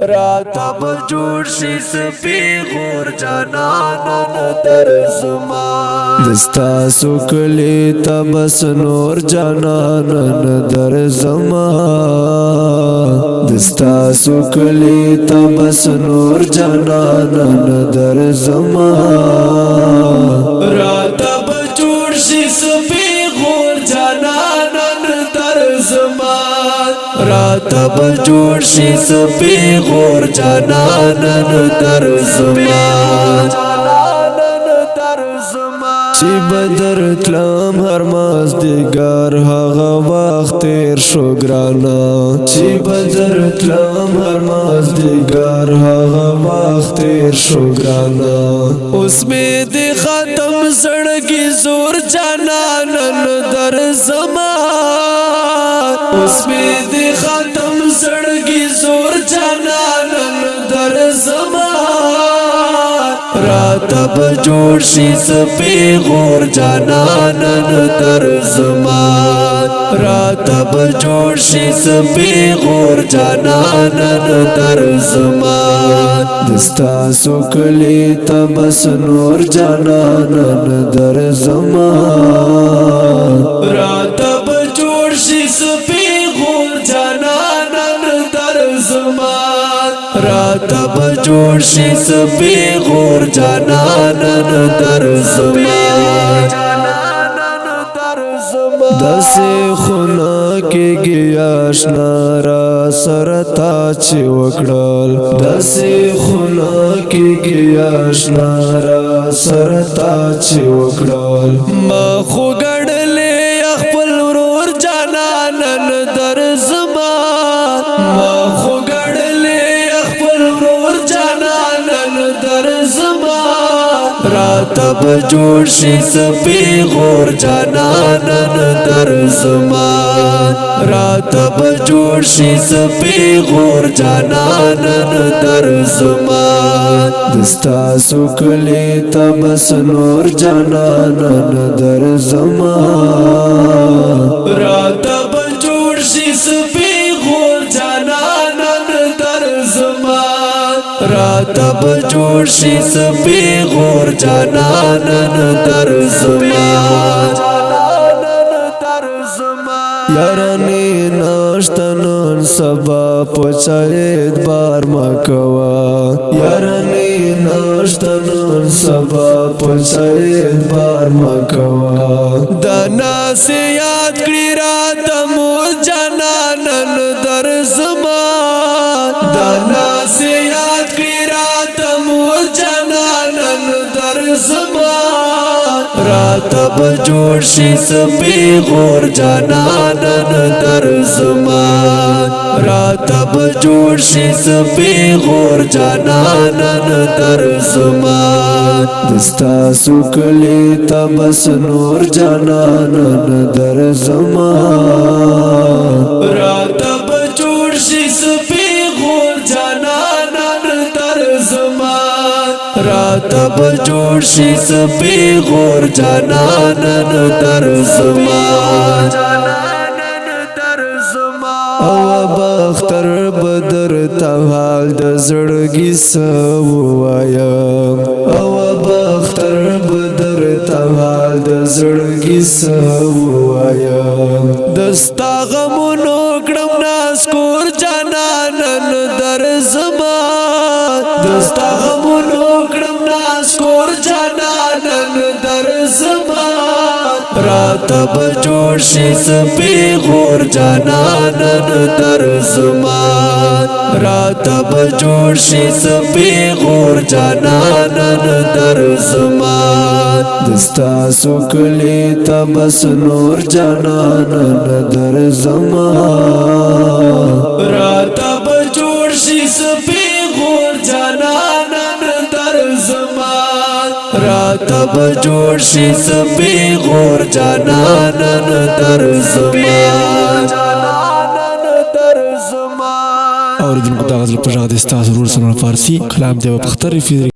راته به جوړ شي سپي غور جانانان در زما دستا سوکلی ته بس نور جانانان در زما دستا سوکلی ته بس نور جانانان در زما راته به جوړ شي سپي غور جانانان در زما راته به جوړ شي سپي غور جانانان در زما چې بدر تلم هر مازدیګر هغه وخت تیر شو ګرانا چې بدر تلم هر مازدیګر هغه وخت تیر شو ګرانا اوس مې د ختم زړګي زور جانانان در زما اوس مې د ختم زړګي زور جانانان در زما راته به جوړ شي سپي غور جانانان در زما راته به جوړ شي سپي غور جانانان در زما دستا سوکلی ته بس نور جانانان در زما راته به جوړ شي سپي غور جانانان در زما راته به جوړ شي سپي غور جانانان در زما داسې خونه کېږي آشنا را سره تا چې وکړل داسې خونه کېږي آشنا را سره تا چې وکړل ما خو ګڼلې خپل ورور جانانان در زما ما خو راته به جوړ شي سپي غور جانانان در زما راته به جوړ شي سپي غور جانانان در زما دستا سوکلی ته بس نور جانانان در زما راته به جوړ شي سپي غور جانانان در زما راته به جوړ شي سپي غور جانانان در زما یارانی ناشته نن سبا پچا اعتبار ما کوا یارانی ناشته نن سبا پچا اعتبار ما کوا دا ناس یاد کړی راته مور جانانان در زما دا ناس یاد کړی راته مور جانانان در زما راته به جوړ شي سپي غور جانانان در زما راته به جوړ شي سپي غور جانانان در زما دستا سوکلی ته بس نور جانانان در زما راته به جوړ شي سپي غور جانانان در زما راته به جوړ شي سپي غور جانانان در زما او بختر بدر ته حال د زړګي سو وایم او بختر بدر ته حال د زړګي سو وایم دستا غمونو کړم ناس کور جانانان در زما دستا غمونو کړم ناس کور جانانان در زما راته به جوړ شي سپي غور جانانان در زما راته به جوړ شي سپي غور جانانان در زما دستا سوکلی ته بس نور جانانان در زما راته به جوړ شي سپي غور جانانان در زما راته به جوړ شي سپي غور جانانان در زما اوریدونکو دا غزل په غږ د استاد ضرور سره فارسی کلام دی په خطر فی